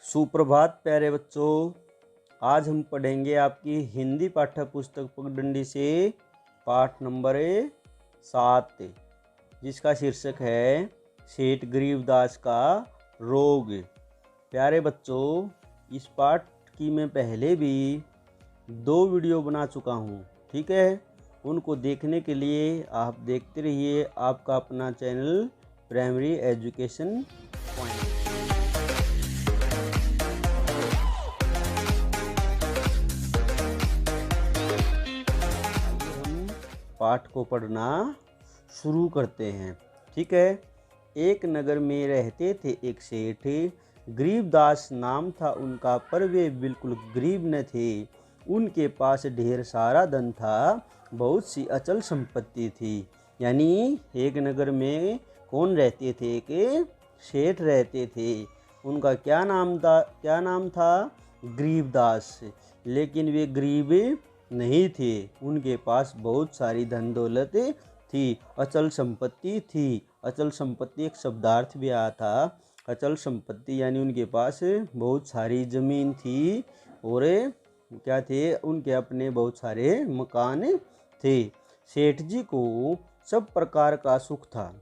सुप्रभात प्यारे बच्चों। आज हम पढ़ेंगे आपकी हिंदी पाठ्य पुस्तक पगडंडी से पाठ नंबर 7, जिसका शीर्षक है सेठ गरीबदास का रोग। प्यारे बच्चों, इस पाठ की मैं पहले भी 2 वीडियो बना चुका हूँ, ठीक है। उनको देखने के लिए आप देखते रहिए आपका अपना चैनल प्राइमरी एजुकेशन पॉइंट। पाठ को पढ़ना शुरू करते हैं, ठीक है। एक नगर में रहते थे एक सेठ, गरीबदास नाम था उनका, पर वे बिल्कुल गरीब न थे। उनके पास ढेर सारा धन था, बहुत सी अचल संपत्ति थी। यानी एक नगर में कौन रहते थे? एक सेठ रहते थे। उनका क्या नाम था? गरीबदास। लेकिन वे गरीब नहीं थे, उनके पास बहुत सारी धन दौलत थी, अचल संपत्ति थी। अचल संपत्ति एक शब्दार्थ भी आया था। अचल संपत्ति यानी उनके पास बहुत सारी जमीन थी और क्या थे? उनके अपने बहुत सारे मकान थे। सेठ जी को सब प्रकार का सुख था।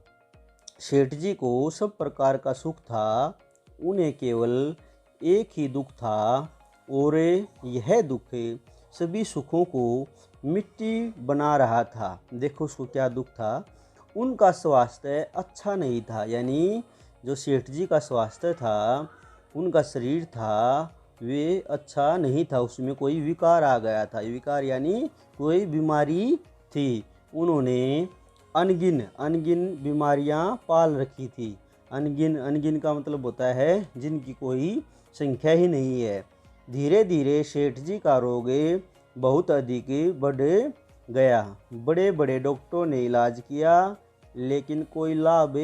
सेठ जी को सब प्रकार का सुख था, उन्हें केवल एक ही दुख था, और यह दुख सभी सुखों को मिट्टी बना रहा था। देखो उसको क्या दुख था? उनका स्वास्थ्य अच्छा नहीं था। यानी जो सेठ जी का स्वास्थ्य था, उनका शरीर था, वे अच्छा नहीं था, उसमें कोई विकार आ गया था। विकार यानी कोई बीमारी थी। उन्होंने अनगिन बीमारियां पाल रखी थी। अनगिन का मतलब होता है जिनकी कोई संख्या ही नहीं है। धीरे धीरे सेठ जी का रोग बहुत अधिक बढ़ गया। बड़े बड़े डॉक्टरों ने इलाज किया, लेकिन कोई लाभ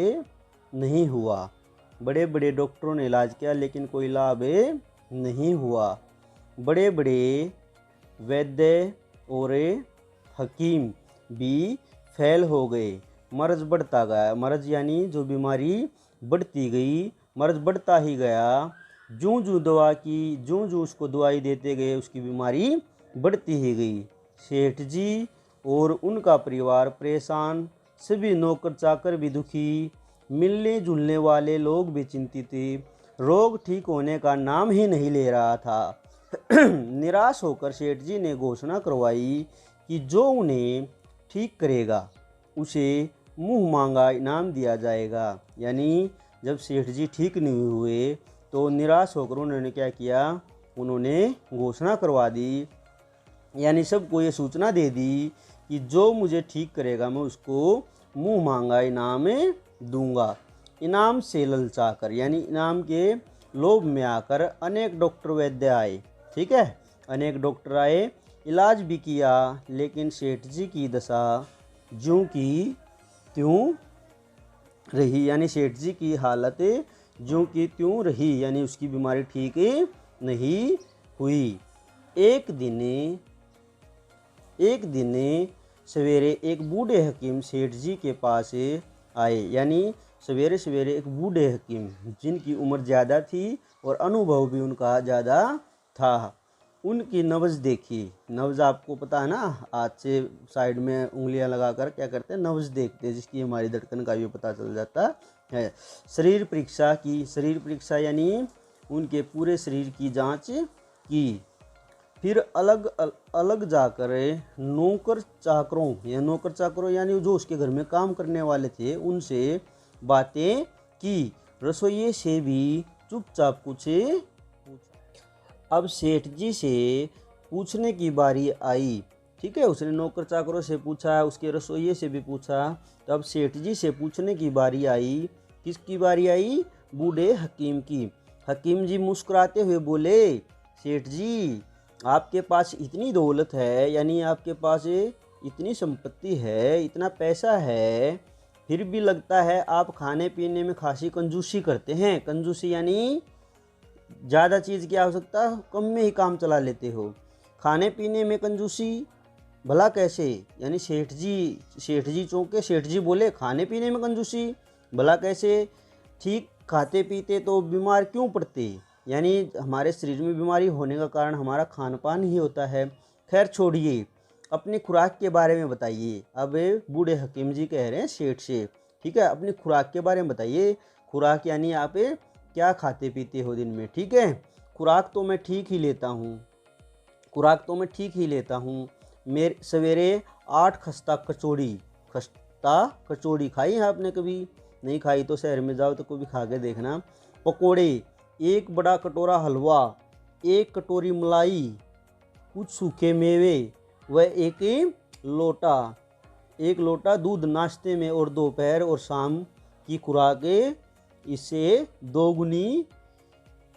नहीं हुआ। बड़े बड़े डॉक्टरों ने इलाज किया, लेकिन कोई लाभ नहीं हुआ। बड़े बड़े वैद्य और हकीम भी फेल हो गए। मर्ज बढ़ता गया। मर्ज यानी जो बीमारी बढ़ती गई, मर्ज बढ़ता ही गया। जूं जूं उसको दवाई देते गए, उसकी बीमारी बढ़ती ही गई। सेठ जी और उनका परिवार परेशान, सभी नौकर चाकर भी दुखी, मिलने जुलने वाले लोग भी चिंतित थे। रोग ठीक होने का नाम ही नहीं ले रहा था। निराश होकर सेठ जी ने घोषणा करवाई कि जो उन्हें ठीक करेगा उसे मुंह मांगा इनाम दिया जाएगा। यानी जब सेठ जी ठीक नहीं हुए तो निराश होकर उन्होंने क्या किया? उन्होंने घोषणा करवा दी, यानी सबको ये सूचना दे दी कि जो मुझे ठीक करेगा मैं उसको मुंह मांगा इनाम दूंगा। इनाम से ललचाकर, यानी इनाम के लोभ में आकर अनेक डॉक्टर वैद्य आए, ठीक है। अनेक डॉक्टर आए, इलाज भी किया, लेकिन सेठ जी की दशा ज्यों की त्यों रही। यानी सेठ जी की हालत ज्यों की त्यों रही, यानी उसकी बीमारी ठीक नहीं हुई। एक दिन सवेरे एक बूढ़े हकीम सेठ जी के पास आए। यानी सवेरे सवेरे एक बूढ़े हकीम, जिनकी उम्र ज़्यादा थी और अनुभव भी उनका ज़्यादा था, उनकी नब्ज देखी। नब्ज आपको पता है ना, आज से साइड में उंगलियां लगाकर क्या करते हैं? नब्ज देखते हैं, जिसकी हमारी धड़कन का भी पता चल जाता है। शरीर परीक्षा की। शरीर परीक्षा यानी उनके पूरे शरीर की जांच की। फिर अलग अलग जाकर नौकर चाकरों यानी जो उसके घर में काम करने वाले थे, उनसे बातें की। रसोइये से भी चुपचाप कुछ पूछा। अब सेठ जी से पूछने की बारी आई, ठीक है। उसने नौकर चाकरों से पूछा, उसके रसोइये से भी पूछा। तो अब सेठ जी से पूछने की बारी आई। किसकी बारी आई? बूढ़े हकीम की। हकीम जी मुस्कुराते हुए बोले, सेठ जी आपके पास इतनी दौलत है, यानी आपके पास इतनी संपत्ति है, इतना पैसा है, फिर भी लगता है आप खाने पीने में खासी कंजूसी करते हैं। कंजूसी यानी ज़्यादा चीज़ की आवश्यकता कम में ही काम चला लेते हो। खाने पीने में कंजूसी भला कैसे? यानी सेठ जी चौंके। सेठ जी बोले, खाने पीने में कंजूसी भला कैसे? ठीक खाते पीते तो बीमार क्यों पड़ते? यानी हमारे शरीर में बीमारी होने का कारण हमारा खान पान ही होता है। खैर छोड़िए, अपनी खुराक के बारे में बताइए। अब बूढ़े हकीम जी कह रहे हैं सेठ से, ठीक है, अपनी खुराक के बारे में बताइए। खुराक यानी आप क्या खाते पीते हो दिन में, ठीक है। खुराक तो मैं ठीक ही लेता हूँ, खुराक तो मैं ठीक ही लेता हूँ। मेरे सवेरे 8 खस्ता कचौड़ी खाई है आपने कभी? नहीं खाई तो शहर में जाओ तो कभी खा के देखना। पकोड़े, एक बड़ा कटोरा हलवा, एक कटोरी मलाई, कुछ सूखे मेवे व एक लोटा दूध नाश्ते में, और दोपहर और शाम की खुराक इससे दोगुनी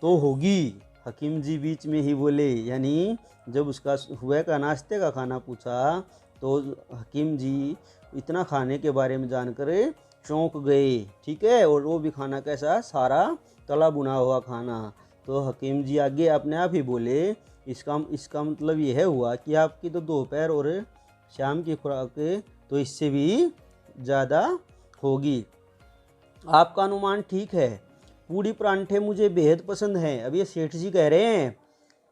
तो होगी। हकीम जी बीच में ही बोले, यानी जब उसका सुबह का नाश्ते का खाना पूछा तो हकीम जी इतना खाने के बारे में जानकर चौंक गए, ठीक है। और वो भी खाना कैसा? सारा तला बुना हुआ खाना। तो हकीम जी आगे अपने आप ही बोले, इसका मतलब यह हुआ कि आपकी तो दोपहर और शाम की खुराक तो इससे भी ज़्यादा होगी। आपका अनुमान ठीक है। पूड़ी परांठे मुझे बेहद पसंद हैं। अब ये सेठ जी कह रहे हैं,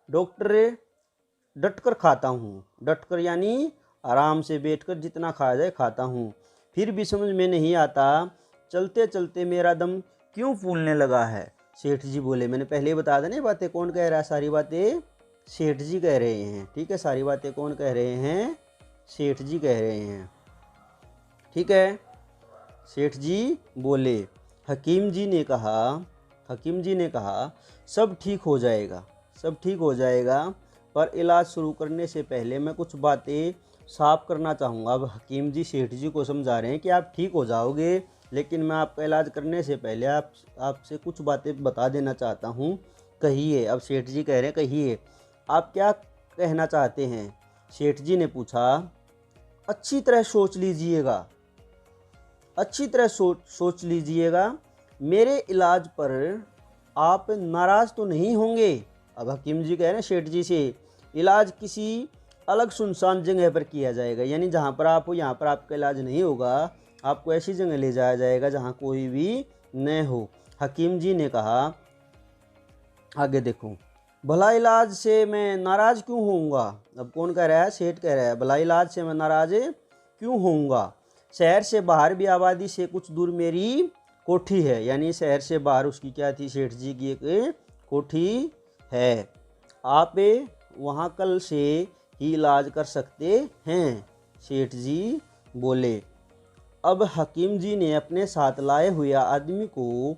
डॉक्टर डटकर खाता हूँ। डटकर यानी आराम से बैठकर जितना खाया जाए खाता हूँ। फिर भी समझ में नहीं आता, चलते चलते मेरा दम क्यों फूलने लगा है। सेठ जी बोले, मैंने पहले ही बता देना बातें कौन कह रहा है, सारी बातें सेठ जी कह रहे हैं, ठीक है। सारी बातें कौन कह रहे हैं? सेठ जी कह रहे हैं, ठीक है। सेठ जी बोले, हकीम जी ने कहा सब ठीक हो जाएगा, सब ठीक हो जाएगा, पर इलाज शुरू करने से पहले मैं कुछ बातें साफ करना चाहूँगा। अब हकीम जी सेठ जी को समझा रहे हैं कि आप ठीक हो जाओगे, लेकिन मैं आपका इलाज करने से पहले आपसे कुछ बातें बता देना चाहता हूँ। कहिए। अब सेठ जी कह रहे हैं, कहिए आप क्या कहना चाहते हैं? सेठ जी ने पूछा, अच्छी तरह सोच लीजिएगा, अच्छी तरह सोच लीजिएगा, मेरे इलाज पर आप नाराज़ तो नहीं होंगे। अब हकीम जी कह रहे हैं सेठ जी से, इलाज किसी अलग सुनसान जगह पर किया जाएगा, यानी जहाँ पर आप हो यहाँ पर आपका इलाज नहीं होगा, आपको ऐसी जगह ले जाया जाएगा जहाँ कोई भी न हो। हकीम जी ने कहा, आगे देखो, भला इलाज से मैं नाराज़ क्यों होऊंगा? अब कौन कह रहा है? सेठ कह रहा है, भला इलाज से मैं नाराज़ क्यों होऊंगा? शहर से बाहर भी आबादी से कुछ दूर मेरी कोठी है, यानी शहर से बाहर उसकी क्या थी? सेठ जी की एक कोठी है। आप वहाँ कल से ही इलाज कर सकते हैं, सेठ जी बोले। अब हकीम जी ने अपने साथ लाए हुए आदमी को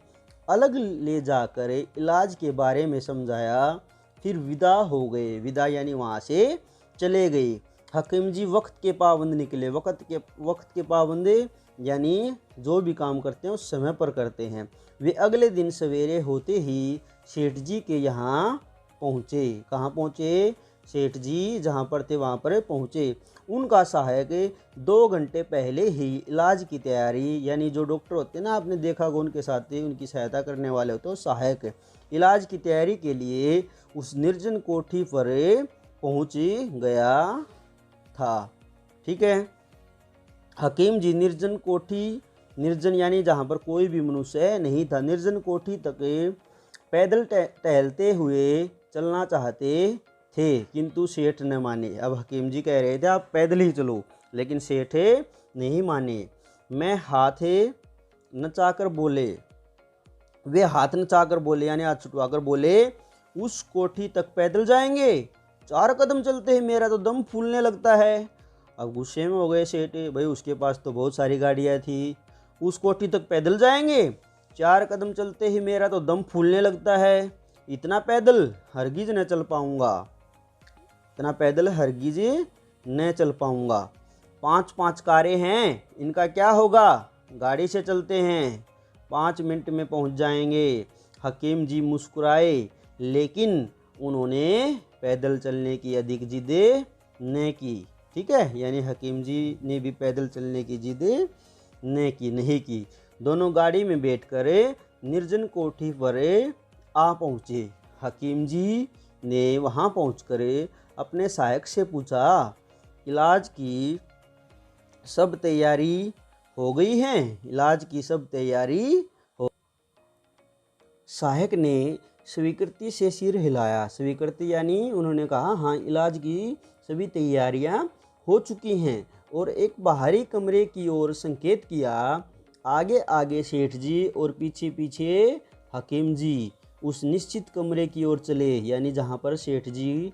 अलग ले जाकर इलाज के बारे में समझाया, फिर विदा हो गए। विदा यानी वहाँ से चले गए। हकीम जी वक्त के पाबंद निकले। वक्त के पाबंद यानी जो भी काम करते हैं उस समय पर करते हैं। वे अगले दिन सवेरे होते ही सेठ जी के यहाँ पहुँचे। कहाँ पहुँचे? सेठ जी जहाँ पर थे वहाँ पर पहुँचे। उनका सहायक 2 घंटे पहले ही इलाज की तैयारी, यानी जो डॉक्टर होते हैं ना, आपने देखा होगा उनके साथ उनकी सहायता करने वाले होते हैं, सहायक, इलाज की तैयारी के लिए उस निर्जन कोठी पर पहुँच गया था, ठीक है। हकीम जी निर्जन कोठी, निर्जन यानी जहाँ पर कोई भी मनुष्य नहीं था, निर्जन कोठी तक पैदल टहलते हुए चलना चाहते थे, किंतु सेठ न माने। अब हकीम जी कह रहे थे आप पैदल ही चलो, लेकिन सेठ नहीं माने। मैं हाथ नचाकर बोले, वे हाथ नचाकर बोले यानी हाथ छुटवाकर बोले, उस कोठी तक पैदल जाएंगे? 4 कदम चलते ही मेरा तो दम फूलने लगता है। अब गुस्से में हो गए सेठ, भाई उसके पास तो बहुत सारी गाड़ियाँ थी, उस कोठी तक पैदल जाएंगे? 4 कदम चलते ही मेरा तो दम फूलने लगता है। इतना पैदल हरगिज न चल पाऊँगा, इतना पैदल हरगिज न चल पाऊँगा। 5 कारें हैं, इनका क्या होगा? गाड़ी से चलते हैं, 5 मिनट में पहुँच जाएंगे। हकीम जी मुस्कुराए, लेकिन उन्होंने पैदल चलने की अधिक जिद न की, ठीक है। यानी हकीम जी ने भी पैदल चलने की जिद नहीं की। दोनों गाड़ी में बैठकर निर्जन कोठी पर आ पहुँचे। हकीम जी ने वहाँ पहुँचकर अपने सहायक से पूछा, इलाज की सब तैयारी हो गई है? इलाज की सब तैयारी हो। सहायक ने स्वीकृति से सिर हिलाया। स्वीकृति यानी उन्होंने कहा हाँ इलाज की सभी तैयारियां हो चुकी हैं और एक बाहरी कमरे की ओर संकेत किया। आगे आगे सेठ जी और पीछे पीछे हकीम जी उस निश्चित कमरे की ओर चले, यानी जहाँ पर सेठ जी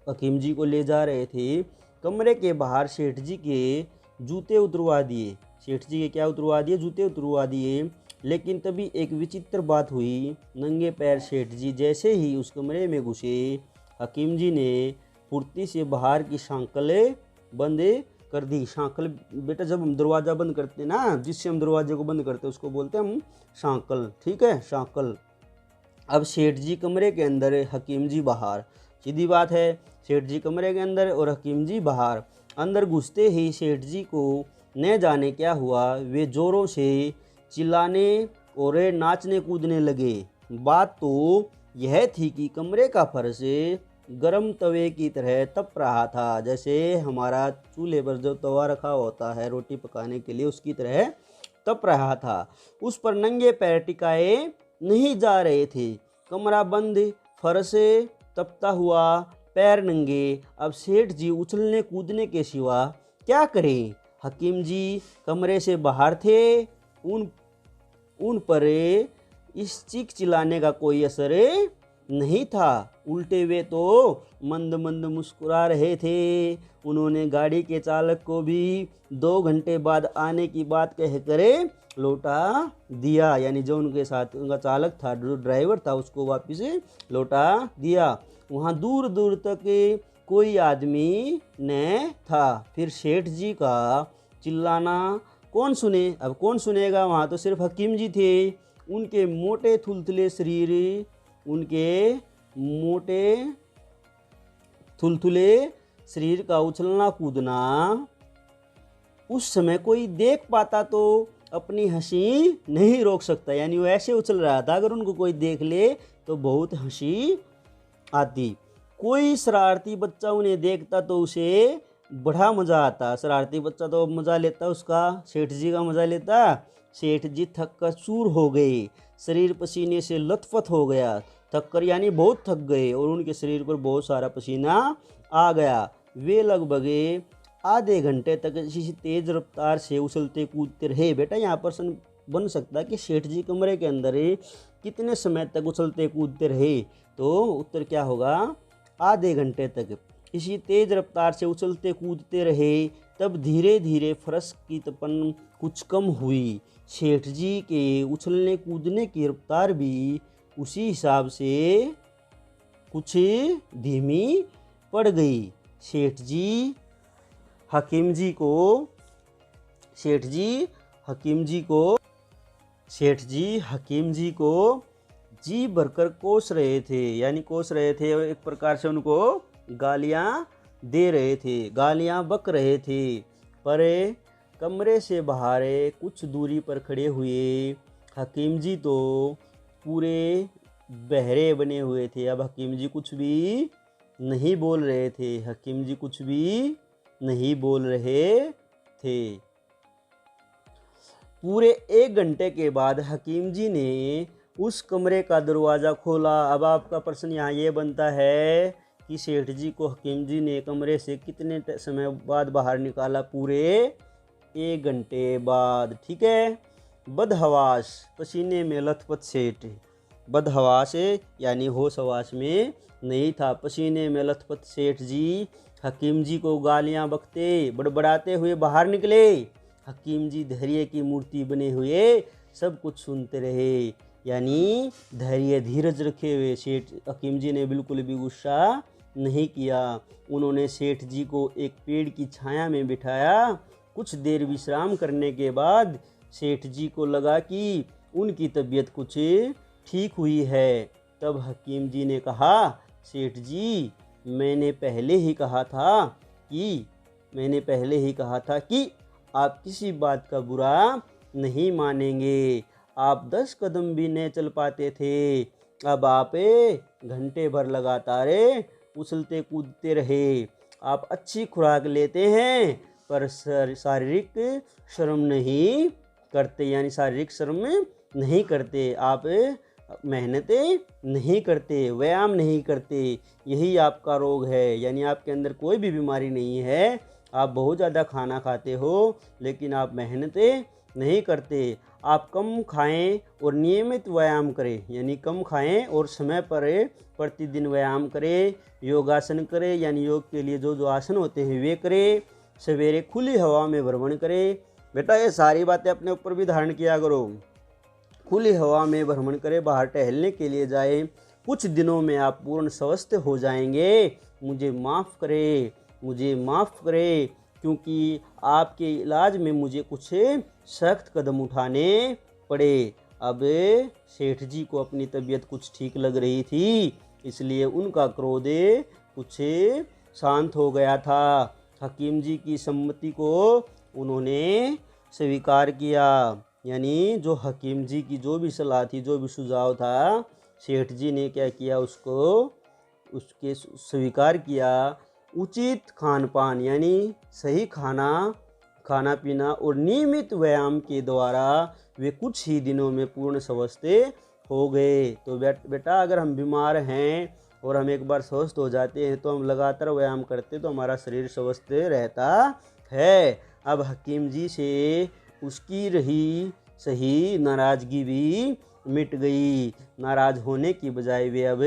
हकीम जी को ले जा रहे थे। कमरे के बाहर सेठ जी के जूते उतरवा दिए। सेठ जी के क्या उतरवा दिए? जूते उतरवा दिए। लेकिन तभी एक विचित्र बात हुई। नंगे पैर सेठ जी जैसे ही उस कमरे में घुसे, हकीम जी ने फुर्ती से बाहर की सांकलें बंद कर दी। सांकल बेटा जब हम दरवाज़ा बंद करते ना, जिससे हम दरवाजे को बंद करते उसको बोलते हैं हम सांकल, ठीक है, सांकल। अब सेठ जी कमरे के अंदर, हकीम जी बाहर। सीधी बात है, सेठ जी कमरे के अंदर और हकीम जी बाहर। अंदर घुसते ही सेठ जी को न जाने क्या हुआ, वे जोरों से चिल्लाने और नाचने कूदने लगे। बात तो यह थी कि कमरे का फर्श गरम तवे की तरह तप रहा था, जैसे हमारा चूल्हे पर जो तवा रखा होता है रोटी पकाने के लिए, उसकी तरह तप रहा था। उस पर नंगे पैर टिकाए नहीं जा रहे थे। कमरा बंद, फर्श तपता हुआ, पैर नंगे। अब सेठ जी उछलने कूदने के सिवा क्या करें? हकीम जी कमरे से बाहर थे। उन पर इस चीख चिल्लाने का कोई असर नहीं था। उल्टे वे तो मंद मंद मुस्कुरा रहे थे। उन्होंने गाड़ी के चालक को भी 2 घंटे बाद आने की बात कहकर लौटा दिया, यानी जो उनके साथ उनका चालक था, जो ड्राइवर था, उसको वापस लौटा दिया। वहाँ दूर दूर तक कोई आदमी न था। फिर सेठ जी का चिल्लाना कौन सुने? अब कौन सुनेगा? वहाँ तो सिर्फ हकीम जी थे। उनके मोटे थुलथुले शरीर, उनके मोटे थुलथुले शरीर का उछलना कूदना उस समय कोई देख पाता तो अपनी हंसी नहीं रोक सकता। यानी वो ऐसे उछल रहा था, अगर उनको कोई देख ले तो बहुत हंसी आती। कोई शरारती बच्चा उन्हें देखता तो उसे बड़ा मज़ा आता। शरारती बच्चा तो मज़ा लेता उसका, सेठ जी का मज़ा लेता। सेठ जी थक कर चूर हो गए, शरीर पसीने से लथपथ हो गया। थक कर यानी बहुत थक गए और उनके शरीर पर बहुत सारा पसीना आ गया। वे लगभग आधे घंटे तक इसी तेज रफ्तार से उछलते कूदते रहे। बेटा यहाँ पर बन सकता है कि सेठ जी कमरे के अंदर कितने समय तक उछलते कूदते रहे, तो उत्तर क्या होगा? आधे घंटे तक इसी तेज रफ्तार से उछलते कूदते रहे। तब धीरे धीरे फर्श की तपन कुछ कम हुई। सेठ जी के उछलने कूदने की रफ्तार भी उसी हिसाब से कुछ धीमी पड़ गई। सेठ जी हकीम जी को जी भरकर कोस रहे थे, यानी कोस रहे थे, एक प्रकार से उनको गालियां दे रहे थे, गालियां बक रहे थे। पर कमरे से बाहर कुछ दूरी पर खड़े हुए हकीम जी तो पूरे बहरे बने हुए थे। अब हकीम जी कुछ भी नहीं बोल रहे थे। हकीम जी कुछ भी नहीं बोल रहे थे। पूरे 1 घंटे के बाद हकीम जी ने उस कमरे का दरवाज़ा खोला। अब आपका प्रश्न यहाँ ये बनता है कि सेठ जी को हकीम जी ने कमरे से कितने समय बाद बाहर निकाला? पूरे 1 घंटे बाद, ठीक है। बदहवास, पसीने में लथपथ सेठ। बदहवास यानी होश हवास में नहीं था। पसीने में लथपथ सेठ जी हकीम जी को गालियाँ बकते बड़बड़ाते हुए बाहर निकले। हकीम जी धैर्य की मूर्ति बने हुए सब कुछ सुनते रहे, यानी धैर्य धीरज रखे हुए। सेठ हकीम जी ने बिल्कुल भी गुस्सा नहीं किया। उन्होंने सेठ जी को एक पेड़ की छाया में बिठाया। कुछ देर विश्राम करने के बाद सेठ जी को लगा कि उनकी तबीयत कुछ ठीक हुई है। तब हकीम जी ने कहा, सेठ जी मैंने पहले ही कहा था कि आप किसी बात का बुरा नहीं मानेंगे। आप 10 कदम भी नहीं चल पाते थे, अब आप घंटे भर लगातार उछलते कूदते रहे। आप अच्छी खुराक लेते हैं पर शारीरिक श्रम नहीं करते, यानी शारीरिक श्रम नहीं करते। आप मेहनत नहीं करते, व्यायाम नहीं करते, यही आपका रोग है। यानी आपके अंदर कोई भी बीमारी नहीं है, आप बहुत ज़्यादा खाना खाते हो लेकिन आप मेहनत नहीं करते। आप कम खाएं और नियमित व्यायाम करें, यानी कम खाएं और समय पर प्रतिदिन व्यायाम करें, योगासन करें, यानी योग के लिए जो जो आसन होते हैं वे करें, सवेरे खुली हवा में भ्रमण करें। बेटा ये सारी बातें अपने ऊपर भी धारण किया करो। खुली हवा में भ्रमण करें, बाहर टहलने के लिए जाएं, कुछ दिनों में आप पूर्ण स्वस्थ हो जाएंगे। मुझे माफ़ करें, मुझे माफ़ करें, क्योंकि आपके इलाज में मुझे कुछ सख्त कदम उठाने पड़े। अब सेठ जी को अपनी तबीयत कुछ ठीक लग रही थी, इसलिए उनका क्रोध कुछ शांत हो गया था। हकीम जी की सम्मति को उन्होंने स्वीकार किया, यानी जो हकीम जी की जो भी सलाह थी, जो भी सुझाव था, सेठ जी ने क्या किया, उसके स्वीकार किया। उचित खान पान यानी सही खाना पीना और नियमित व्यायाम के द्वारा वे कुछ ही दिनों में पूर्ण स्वस्थ हो गए। तो बेटा अगर हम बीमार हैं और हम एक बार स्वस्थ हो जाते हैं तो हम लगातार व्यायाम करते तो हमारा शरीर स्वस्थ रहता है। अब हकीम जी से उसकी रही सही नाराज़गी भी मिट गई। नाराज़ होने की बजाय वे अब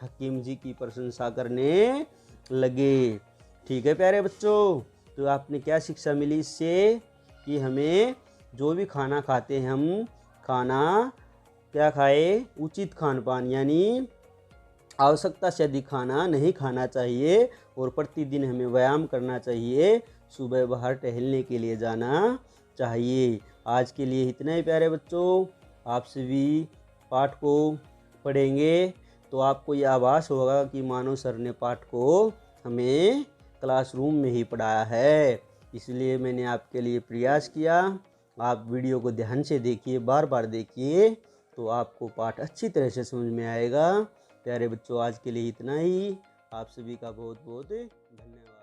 हकीम जी की प्रशंसा करने लगे। ठीक है प्यारे बच्चों, तो आपने क्या शिक्षा मिली इससे कि हमें जो भी खाना खाते हैं हम खाना क्या खाए, उचित खान पान, यानी आवश्यकता से अधिक खाना नहीं खाना चाहिए और प्रतिदिन हमें व्यायाम करना चाहिए, सुबह बाहर टहलने के लिए जाना चाहिए। आज के लिए इतना ही प्यारे बच्चों। आप सभी पाठ को पढ़ेंगे तो आपको यह आभास होगा कि मानव सर ने पाठ को हमें क्लासरूम में ही पढ़ाया है, इसलिए मैंने आपके लिए प्रयास किया। आप वीडियो को ध्यान से देखिए, बार बार देखिए, तो आपको पाठ अच्छी तरह से समझ में आएगा। प्यारे बच्चों आज के लिए इतना ही। आप सभी का बहुत बहुत धन्यवाद।